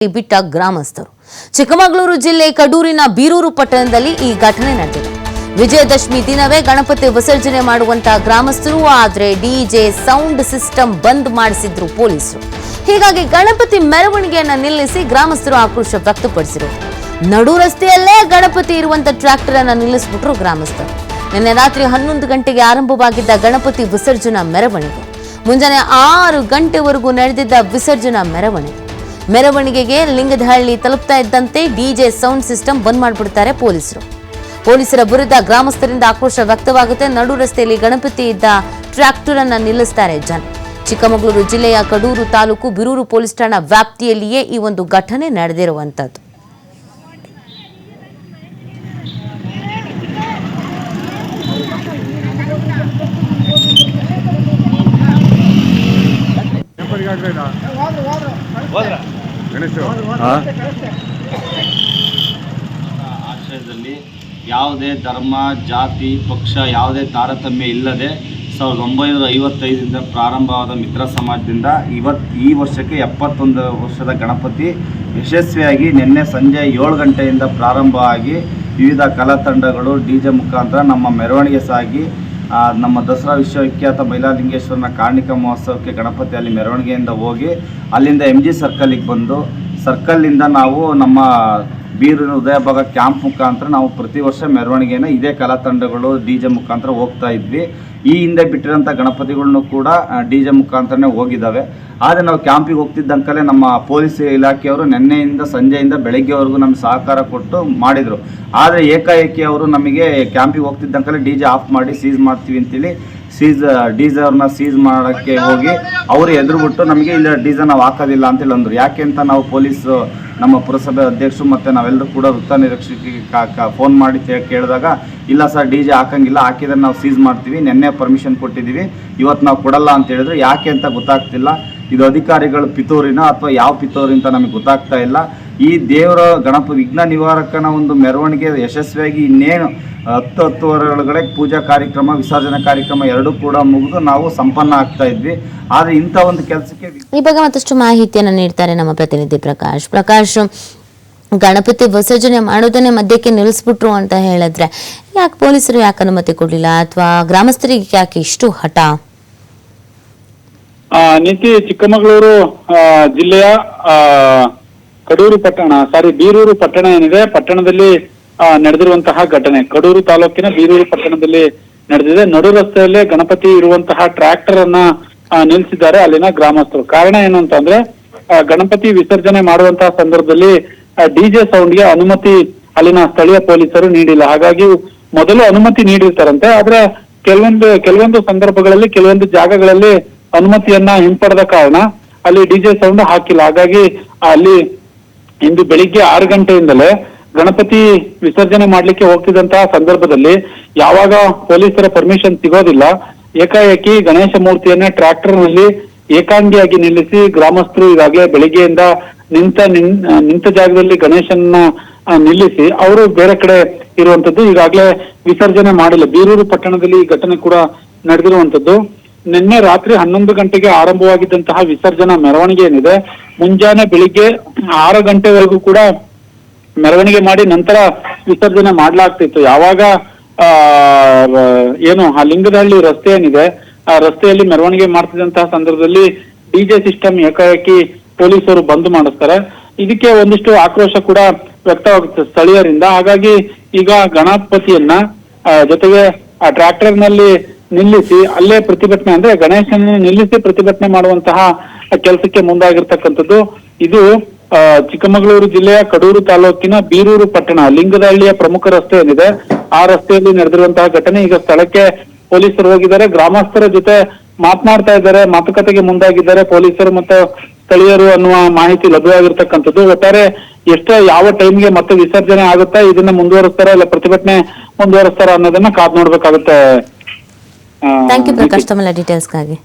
ಬಿಟ್ಟ ಗ್ರಾಮಸ್ಥರು. ಚಿಕ್ಕಮಗಳೂರು ಜಿಲ್ಲೆ ಕಡೂರಿನ ಬೀರೂರು ಪಟ್ಟಣದಲ್ಲಿ ಈ ಘಟನೆ ನಡೆದಿದೆ. ವಿಜಯದಶಮಿ ದಿನವೇ ಗಣಪತಿ ವಿಸರ್ಜನೆ ಮಾಡುವಂತಹ ಗ್ರಾಮಸ್ಥರು ಆದರೆ ಡಿಜೆ ಸೌಂಡ್ ಸಿಸ್ಟಮ್ ಬಂದ್ ಮಾಡಿಸಿದ್ರು ಪೊಲೀಸರು. ಹೀಗಾಗಿ ಗಣಪತಿ ಮೆರವಣಿಗೆಯನ್ನ ನಿಲ್ಲಿಸಿ ಗ್ರಾಮಸ್ಥರು ಆಕ್ರೋಶ ವ್ಯಕ್ತಪಡಿಸಿದರು. ನಡು ರಸ್ತೆಯಲ್ಲೇ ಗಣಪತಿ ಇರುವಂತ ಟ್ರ್ಯಾಕ್ಟರ್ ಅನ್ನು ನಿಲ್ಲಿಸಿಬಿಟ್ರು ಗ್ರಾಮಸ್ಥರು. ನಿನ್ನೆ ರಾತ್ರಿ 11 ಗಂಟೆಗೆ ಆರಂಭವಾಗಿದ್ದ ಗಣಪತಿ ವಿಸರ್ಜನಾ ಮೆರವಣಿಗೆ ಮುಂಜಾನೆ 6 ಗಂಟೆವರೆಗೂ ನಡೆದಿದ್ದ ವಿಸರ್ಜನಾ ಮೆರವಣಿಗೆಗೆ ಲಿಂಗದಹಳ್ಳಿ ತಲುಪ್ತಾ ಇದ್ದಂತೆ ಡಿಜೆ ಸೌಂಡ್ ಸಿಸ್ಟಮ್ ಬಂದ್ ಮಾಡಿಬಿಡ್ತಾರೆ ಪೊಲೀಸರು. ಪೊಲೀಸರ ವಿರುದ್ಧ ಗ್ರಾಮಸ್ಥರಿಂದ ಆಕ್ರೋಶ ವ್ಯಕ್ತವಾಗುತ್ತೆ. ನಡು ರಸ್ತೆಯಲ್ಲಿ ಗಣಪತಿ ಇದ್ದ ಟ್ರ್ಯಾಕ್ಟರ್ ಅನ್ನ ನಿಲ್ಲಿಸ್ತಾರೆ ಜನ. ಚಿಕ್ಕಮಗಳೂರು ಜಿಲ್ಲೆಯ ಕಡೂರು ತಾಲೂಕು ಬೀರೂರು ಪೊಲೀಸ್ ಠಾಣಾ ವ್ಯಾಪ್ತಿಯಲ್ಲಿಯೇ ಈ ಒಂದು ಘಟನೆ ನಡೆದಿರುವಂತದ್ದು. ಆಶ್ರಯದಲ್ಲಿ ಯಾವುದೇ ಧರ್ಮ ಜಾತಿ ಪಕ್ಷ ಯಾವುದೇ ತಾರತಮ್ಯ ಇಲ್ಲದೆ 1955ರಿಂದ ಪ್ರಾರಂಭವಾದ ಮಿತ್ರ ಸಮಾಜದಿಂದ ಈ ವರ್ಷಕ್ಕೆ 71 ವರ್ಷದ ಗಣಪತಿ ಯಶಸ್ವಿಯಾಗಿ ನಿನ್ನೆ ಸಂಜೆ 7 ಗಂಟೆಯಿಂದ ಪ್ರಾರಂಭ ಆಗಿ ವಿವಿಧ ಕಲಾ ತಂಡಗಳು ಡಿಜೆ ಮುಖಾಂತರ ನಮ್ಮ ಮೆರವಣಿಗೆ ಸಾಗಿ ನಮ್ಮ ದಸರಾ ವಿಶ್ವವಿಖ್ಯಾತ ಮೈಲಾರಲಿಂಗೇಶ್ವರನ ಕಾರ್ಣಿಕ ಮಹೋತ್ಸವಕ್ಕೆ ಗಣಪತಿ ಅಲ್ಲಿ ಮೆರವಣಿಗೆಯಿಂದ ಹೋಗಿ ಅಲ್ಲಿಂದ MG ಸರ್ಕಲಿಗೆ ಬಂದು ಸರ್ಕಲ್ನಿಂದ ನಾವು ನಮ್ಮ ಬೀರೂರಿನ ಉದಯಭಾಗ ಕ್ಯಾಂಪ್ ಮುಖಾಂತರ ನಾವು ಪ್ರತಿ ವರ್ಷ ಮೆರವಣಿಗೆಯನ್ನು ಇದೇ ಕಲಾ ತಂಡಗಳು ಡಿಜೆ ಮುಖಾಂತರ ಹೋಗ್ತಾ ಇದ್ವಿ. ಈ ಹಿಂದೆ ಬಿಟ್ಟಿರೋಂಥ ಗಣಪತಿಗಳನ್ನು ಕೂಡ ಡಿಜೆ ಮುಖಾಂತರನೇ ಹೋಗಿದ್ದಾವೆ. ಆದರೆ ನಾವು ಕ್ಯಾಂಪಿಗೆ ಹೋಗ್ತಿದ್ದಂಕಲೇ ನಮ್ಮ ಪೊಲೀಸ್ ಇಲಾಖೆಯವರು ನಿನ್ನೆಯಿಂದ ಸಂಜೆಯಿಂದ ಬೆಳಗ್ಗೆವರೆಗೂ ನಮಗೆ ಸಹಕಾರ ಕೊಟ್ಟು ಮಾಡಿದರು. ಆದರೆ ಏಕಾಏಕಿ ಅವರು ನಮಗೆ ಕ್ಯಾಂಪಿಗೆ ಹೋಗ್ತಿದ್ದಂಕಲೇ ಡಿಜೆ ಆಫ್ ಮಾಡಿ ಸೀಸ್ ಮಾಡ್ತೀವಿ ಅಂತೇಳಿ ಡಿಜೆ ಅವ್ರನ್ನ ಸೀಸ್ ಮಾಡೋಕ್ಕೆ ಹೋಗಿ ಅವರು ಎದುರುಬಿಟ್ಟು ನಮಗೆ ಇಲ್ಲ ಡಿಜೆ ನಾವು ಹಾಕೋದಿಲ್ಲ ಅಂತೇಳಿ ಅಂದರು. ಯಾಕೆ ಅಂತ ನಾವು ಪೊಲೀಸು ನಮ್ಮ ಪುರಸಭೆ ಅಧ್ಯಕ್ಷರು ಮತ್ತು ನಾವೆಲ್ಲರೂ ಕೂಡ ವೃತ್ತ ನಿರೀಕ್ಷಕಿಗೆ ಫೋನ್ ಮಾಡಿ ಕೇಳಿದಾಗ ಇಲ್ಲ ಸರ್ ಡಿಜೆ ಹಾಕಂಗಿಲ್ಲ, ಹಾಕಿದ್ರೆ ನಾವು ಸೀಸ್ ಮಾಡ್ತೀವಿ, ನಿನ್ನೆ ಪರ್ಮಿಷನ್ ಕೊಟ್ಟಿದ್ದೀವಿ, ಇವತ್ತು ನಾವು ಕೊಡಲ್ಲ ಅಂತ ಹೇಳಿದ್ರು. ಯಾಕೆ ಅಂತ ಗೊತ್ತಾಗ್ತಿಲ್ಲ. ಇದು ಅಧಿಕಾರಿಗಳು ಪಿತೂರಿನ ಅಥವಾ ಯಾವ ಪಿತೂರಿ ಅಂತ ನಮಗೆ ಗೊತ್ತಾಗ್ತಾ ಇಲ್ಲ. ಈ ದೇವರ ವಿಘ್ನ ನಿವಾರಕನ ಒಂದು ಮೆರವಣಿಗೆ ಯಶಸ್ವಿಯಾಗಿ ಇನ್ನೇನು 10-10:30 ಒಳಗಡೆ ಪೂಜಾ ಕಾರ್ಯಕ್ರಮ ವಿಸರ್ಜನಾ ಕಾರ್ಯಕ್ರಮ ಎರಡೂ ಕೂಡ ಮುಗಿದು ನಾವು ಸಂಪನ್ನ ಆಗ್ತಾ ಇದ್ವಿ. ಆದರೆ ಇಂಥ ಒಂದು ಕೆಲಸಕ್ಕೆ ಈ ಬಗ್ಗೆ ಮತ್ತಷ್ಟು ಮಾಹಿತಿಯನ್ನು ನೀಡ್ತಾರೆ ನಮ್ಮ ಪ್ರತಿನಿಧಿ ಪ್ರಕಾಶ್. ಗಣಪತಿ ವಿಸರ್ಜನೆ ಮಾಡೋದನ್ನೇ ಮಧ್ಯಕ್ಕೆ ನಿಲ್ಲಿಸ್ಬಿಟ್ರು ಅಂತ ಹೇಳಿದ್ರೆ ಯಾಕೆ ಪೊಲೀಸರು ಯಾಕೆ ಅನುಮತಿ ಕೊಡಲಿಲ್ಲ ಅಥವಾ ಗ್ರಾಮಸ್ಥರಿಗೆ ಯಾಕೆ ಇಷ್ಟು ಹಠ? ನೀತಿ ಚಿಕ್ಕಮಗಳೂರು ಜಿಲ್ಲೆಯ ಬೀರೂರು ಪಟ್ಟಣ ಏನಿದೆ, ಪಟ್ಟಣದಲ್ಲಿ ನಡೆದಿರುವಂತಹ ಘಟನೆ ಕಡೂರು ತಾಲೂಕಿನ ಬೀರೂರು ಪಟ್ಟಣದಲ್ಲಿ ನಡೆದಿದೆ. ನಡು ರಸ್ತೆಯಲ್ಲೇ ಗಣಪತಿ ಇರುವಂತಹ ಟ್ರ್ಯಾಕ್ಟರ್ ಅನ್ನ ನಿಲ್ಲಿಸಿದ್ದಾರೆ ಅಲ್ಲಿನ ಗ್ರಾಮಸ್ಥರು. ಕಾರಣ ಏನು ಅಂತಂದ್ರೆ ಗಣಪತಿ ವಿಸರ್ಜನೆ ಮಾಡುವಂತಹ ಸಂದರ್ಭದಲ್ಲಿ ಡಿಜೆ ಸೌಂಡ್ಗೆ ಅನುಮತಿ ಅಲ್ಲಿನ ಸ್ಥಳೀಯ ಪೊಲೀಸರು ನೀಡಿಲ್ಲ. ಹಾಗಾಗಿ ಮೊದಲು ಅನುಮತಿ ನೀಡಿರ್ತಾರಂತೆ, ಆದ್ರೆ ಕೆಲವೊಂದು ಸಂದರ್ಭಗಳಲ್ಲಿ ಕೆಲವೊಂದು ಜಾಗಗಳಲ್ಲಿ ಅನುಮತಿಯನ್ನ ಹಿಂಪಡೆದ ಕಾರಣ ಅಲ್ಲಿ ಡಿಜೆ ಸೌಂಡ್ ಹಾಕಿಲ್ಲ. ಹಾಗಾಗಿ ಅಲ್ಲಿ ಇಂದು ಬೆಳಿಗ್ಗೆ 6 ಗಂಟೆಯಿಂದಲೇ ಗಣಪತಿ ವಿಸರ್ಜನೆ ಮಾಡ್ಲಿಕ್ಕೆ ಹೋಗ್ತಿದ್ದಂತಹ ಸಂದರ್ಭದಲ್ಲಿ ಯಾವಾಗ ಪೊಲೀಸರ ಪರ್ಮಿಷನ್ ಸಿಗೋದಿಲ್ಲ, ಏಕಾಏಕಿ ಗಣೇಶ ಮೂರ್ತಿಯನ್ನ ಟ್ರ್ಯಾಕ್ಟರ್ ನಲ್ಲಿ ಏಕಾಂಗಿಯಾಗಿ ನಿಲ್ಲಿಸಿ ಗ್ರಾಮಸ್ಥರು ಈಗಾಗಲೇ ಬೆಳಿಗ್ಗೆಯಿಂದ ನಿಂತ ಜಾಗದಲ್ಲಿ ಗಣೇಶನ್ನ ನಿಲ್ಲಿಸಿ ಅವರು ಬೇರೆ ಕಡೆ ಇರುವಂತದ್ದು. ಈಗಾಗಲೇ ವಿಸರ್ಜನೆ ಮಾಡಿಲ್ಲ. ಬೀರೂರು ಪಟ್ಟಣದಲ್ಲಿ ಈ ಘಟನೆ ಕೂಡ ನಡೆದಿರುವಂತದ್ದು. ನಿನ್ನೆ ರಾತ್ರಿ 11 ಗಂಟೆಗೆ ಆರಂಭವಾಗಿದ್ದಂತಹ ವಿಸರ್ಜನಾ ಮೆರವಣಿಗೆ ಏನಿದೆ, ಮುಂಜಾನೆ ಬೆಳಿಗ್ಗೆ 6 ಗಂಟೆವರೆಗೂ ಕೂಡ ಮೆರವಣಿಗೆ ಮಾಡಿ ನಂತರ ವಿಸರ್ಜನೆ ಮಾಡ್ಲಾಗ್ತಿತ್ತು. ಯಾವಾಗ ಏನು ಆ ಲಿಂಗದಹಳ್ಳಿ ರಸ್ತೆ ಏನಿದೆ, ಆ ರಸ್ತೆಯಲ್ಲಿ ಮೆರವಣಿಗೆ ಮಾಡ್ತಿದ್ದಂತಹ ಸಂದರ್ಭದಲ್ಲಿ ಡಿಜೆ ಸಿಸ್ಟಮ್ ಏಕಾಏಕಿ ಪೊಲೀಸರು ಬಂದ್ ಮಾಡಿಸ್ತಾರೆ. ಇದಕ್ಕೆ ಒಂದಿಷ್ಟು ಆಕ್ರೋಶ ಕೂಡ ವ್ಯಕ್ತವಾಗುತ್ತೆ ಸ್ಥಳೀಯರಿಂದ. ಹಾಗಾಗಿ ಈಗ ಗಣಪತಿಯನ್ನ ಜೊತೆಗೆ ಆ ಟ್ರ್ಯಾಕ್ಟರ್ ನಲ್ಲಿ ನಿಲ್ಲಿಸಿ ಅಲ್ಲೇ ಪ್ರತಿಭಟನೆ ಅಂದ್ರೆ ಗಣೇಶನ ನಿಲ್ಲಿಸಿ ಪ್ರತಿಭಟನೆ ಮಾಡುವಂತಹ ಕೆಲಸಕ್ಕೆ ಮುಂದಾಗಿರ್ತಕ್ಕಂಥದ್ದು. ಇದು ಚಿಕ್ಕಮಗಳೂರು ಜಿಲ್ಲೆಯ ಕಡೂರು ತಾಲೂಕಿನ ಬೀರೂರು ಪಟ್ಟಣ ಲಿಂಗದಹಳ್ಳಿಯ ಪ್ರಮುಖ ರಸ್ತೆ ಏನಿದೆ, ಆ ರಸ್ತೆಯಲ್ಲಿ ನಡೆದಿರುವಂತಹ ಘಟನೆ. ಈಗ ಸ್ಥಳಕ್ಕೆ ಪೊಲೀಸರು ಹೋಗಿದ್ದಾರೆ, ಗ್ರಾಮಸ್ಥರ ಜೊತೆ ಮಾತನಾಡ್ತಾ ಇದ್ದಾರೆ, ಮಾತುಕತೆಗೆ ಮುಂದಾಗಿದ್ದಾರೆ ಪೊಲೀಸರು ಮತ್ತು ಸ್ಥಳೀಯರು ಅನ್ನುವ ಮಾಹಿತಿ ಲಭ್ಯವಾಗಿರ್ತಕ್ಕಂಥದ್ದು. ಒಟ್ಟಾರೆ ಯಾವ ಟೈಮ್ಗೆ ಮತ್ತೆ ವಿಸರ್ಜನೆ ಆಗುತ್ತಾ, ಇದನ್ನ ಮುಂದುವರಿಸ್ತಾರ ಇಲ್ಲ ಪ್ರತಿಭಟನೆ ಮುಂದುವರಿಸ್ತಾರ ಅನ್ನೋದನ್ನ ಕಾದ್ ನೋಡ್ಬೇಕಾಗುತ್ತೆ. ಥ್ಯಾಂಕ್ ಯು ಪ್ರಕಾಶ್, ತಮ್ಮ ಡೀಟೇಲ್ಸ್ಗಾಗಿ.